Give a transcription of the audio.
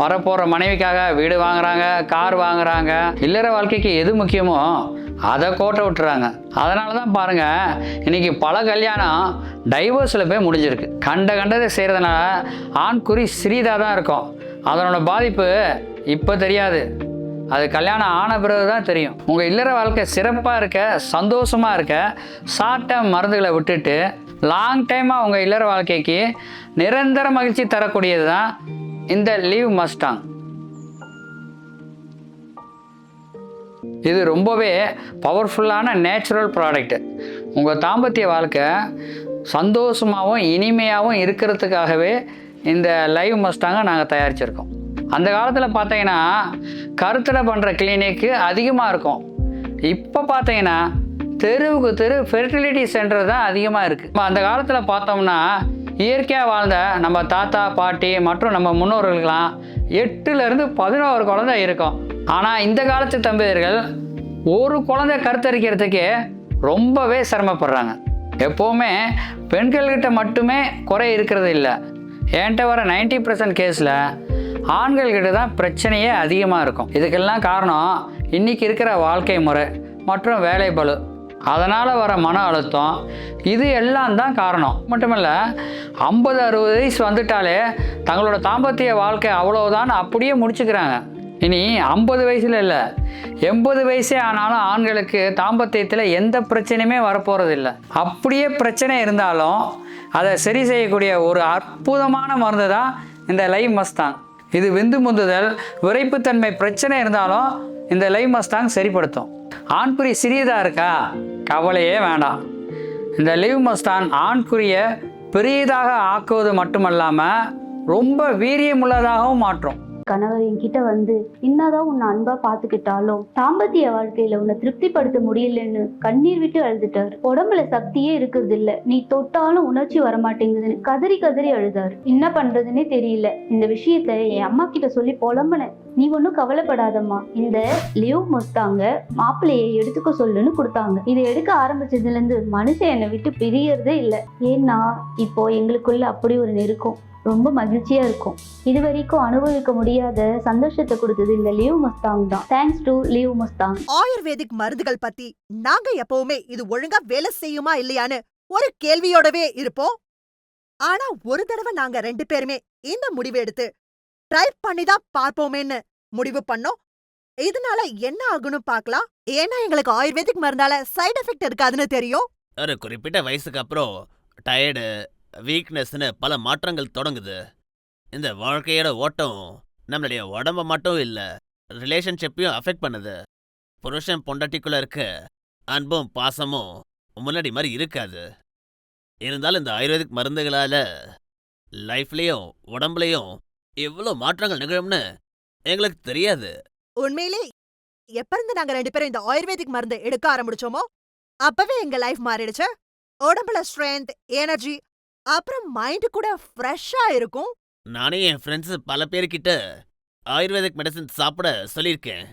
வரப்போகிற மனைவிக்காக வீடு வாங்குறாங்க, கார் வாங்குறாங்க. இல்லற வாழ்க்கைக்கு எது முக்கியமோ அதை கோட்டை விட்டுறாங்க. அதனால தான் பாருங்கள், இன்றைக்கி பல கல்யாணம் டைவோர்ஸில் போய் முடிஞ்சிருக்கு. கண்டதை செய்கிறதுனால ஆண்குறி சிறிதாக தான் இருக்கும். அதனோட பாதிப்பு இப்போ தெரியாது, அது கல்யாணம் ஆன பிறகு தான் தெரியும். உங்கள் இல்லற வாழ்க்கை சிறப்பாக இருக்க, சந்தோஷமாக இருக்க ஷார்ட் டேர்ம் மருந்துகளை விட்டுட்டு லாங் டைமாக உங்கள் இல்லற வாழ்க்கைக்கு நிரந்தர மகிழ்ச்சி தரக்கூடியது தான் இந்த லீவ் மஸ்டாங். இது ரொம்பவே பவர்ஃபுல்லான நேச்சுரல் ப்ராடக்ட். உங்கள் தாம்பத்திய வாழ்க்கை சந்தோஷமாகவும் இனிமையாகவும் இருக்கிறதுக்காகவே இந்த லைவ் மஸ்டாங்கை நாங்கள் தயாரிச்சிருக்கோம். அந்த காலத்தில் பார்த்தீங்கன்னா கருத்தடை பண்ணுற கிளினிக்கு அதிகமாக இருக்கும். இப்போ பார்த்தீங்கன்னா தெருவுக்கு தெரு ஃபெர்டிலிட்டி சென்டர் தான் அதிகமாக இருக்குது. இப்போ அந்த காலத்தில் பார்த்தோம்னா இயற்கையாக வாழ்ந்த நம்ம தாத்தா பாட்டி மற்றும் நம்ம முன்னோர்களுக்கெல்லாம் 8லேருந்து 11 குழந்தை இருக்கும். ஆனால் இந்த காலத்து தம்பதியர்கள் ஒரு குழந்தை கருத்தரிக்கிறதுக்கே ரொம்பவே சிரமப்படுறாங்க. எப்போவுமே பெண்கள்கிட்ட மட்டுமே குறை இருக்கிறது இல்லை. என்கிட்ட வர 90% கேஸில் ஆண்கள்கிட்ட தான் பிரச்சனையே அதிகமாக இருக்கும். இதுக்கெல்லாம் காரணம் இன்றைக்கி இருக்கிற வாழ்க்கை முறை மற்றும் வேலை பளு, அதனால் வர மன அழுத்தம், இது எல்லாம் தான் காரணம். மட்டுமல்ல, 50-60 வயசு வந்துட்டாலே தங்களோட தாம்பத்திய வாழ்க்கை அவ்வளோதான் அப்படியே முடிச்சுக்கிறாங்க. இனி 50 வயசில் இல்லை, 80 வயசே ஆனாலும் ஆண்களுக்கு தாம்பத்தியத்தில் எந்த பிரச்சனையுமே வரப்போகிறதில்லை. அப்படியே பிரச்சனை இருந்தாலும் அதை சரி செய்யக்கூடிய ஒரு அற்புதமான மருந்து தான் இந்த லைவ் மஸ்தாங். இது விந்து முந்துதல், விரைப்புத்தன்மை பிரச்சனை இருந்தாலும் இந்த லைவ் மஸ்தாங் சரிப்படுத்தும். ஆண்குறி சிறியதாக இருக்கா, கவலையே வேண்டாம். இந்த லிவ் மஸ்தான் ஆண்குறியை பெரியதாக ஆக்குவது மட்டுமல்லாமல் ரொம்ப வீரியமுள்ளதாகவும் மாற்றும். கணவர் என்கிட்ட வந்து என்னதான் உன்னை அன்பா பாத்துக்கிட்டாலும் தாம்பத்திய வாழ்க்கையில உன்னை திருப்திப்படுத்த முடியலன்னு கண்ணீர் விட்டு அழுதுட்டாரு. உடம்புல சக்தியே இருக்குது இல்ல, நீ தொட்டாலும் உணர்ச்சி வரமாட்டேங்குதுன்னு கதறி கதறி அழுதாரு. என்ன பண்றதுன்னே தெரியல. இந்த விஷயத்த என் அம்மா கிட்ட சொல்லி புலம்புனேன். நீ ஒன்னும் கவலைப்படாதம்மா, இந்த லிவ் மஸ்தாங்க மாப்பிள்ளையை எடுத்துக்க சொல்லுன்னு கொடுத்தாங்க. இதை எடுக்க ஆரம்பிச்சதுல இருந்து மனுஷன் என்னை விட்டு பிரியறதே இல்லை. ஏன்னா இப்போ எங்களுக்குள்ள அப்படி ஒரு நெருக்கம், ரொம்ப மகிழ்ச்சியா இருக்கும். இது வரைக்கும் அனுபவிக்க முடியாத சந்தோஷத்தை கொடுத்தது இந்த லிவ் மஸ்தாங் தான். Thanks to Liv Mustang. Ayurvedic மருந்துகள் பத்தி நாங்க எப்பவுமே இது ஒழுங்கா வேலை செய்யுமா இல்லையான்னு ஒரு கேள்வியோடவே இருப்போம். ஆனா ஒரு தடவை நாங்க 2 பேருமே இந்த முடிவு எடுத்து ட்ரை பண்ணிதான் பார்ப்போமேன்னு முடிவு பண்ணோம். இதனால என்ன ஆகுன்னு பார்க்கலாம். ஏன்னா எங்களுக்கு ஆயுர்வேதிக் மருந்தால சைடு எஃபெக்ட் இருக்காதுன்னு தெரியும். ஒரு குறிப்பிட்ட வயசுக்கு அப்புறம் டயர்டு, வீக்னஸ்னு பல மாற்றங்கள் தொடங்குது. இந்த வாழ்க்கையோட ஓட்டம் நம்மளுடைய உடம்ப மட்டும் இல்ல, ரிலேஷன்ஷிப்பையும் அஃபெக்ட் பண்ணுது. புருஷன் பொண்டாட்டிக்குள்ள இருக்க அன்பும் பாசமும் முன்னாடி மாதிரி இருக்காது. இருந்தாலும் இந்த ஆயுர்வேதிக் மருந்துகளால லைஃப்லயும் உடம்புலயும் எவ்வளோ மாற்றங்கள் நிகழும்னு எங்களுக்கு தெரியாது. உண்மையிலே எப்ப இருந்து நாங்க 2 பேரும் இந்த ஆயுர்வேதிக் மருந்து எடுக்க ஆரம்பிச்சோமோ அப்பவே எங்க லைஃப் மாறிடுச்சு. உடம்புல ஸ்ட்ரென்த், எனர்ஜி, அப்புறம் மைண்ட் கூட ஃப்ரெஷ்ஷா இருக்கும். நானே என் ஃப்ரெண்ட்ஸ் பல பேர்கிட்ட ஆயுர்வேதிக் மெடிசன் சாப்பிட சொல்லியிருக்கேன்.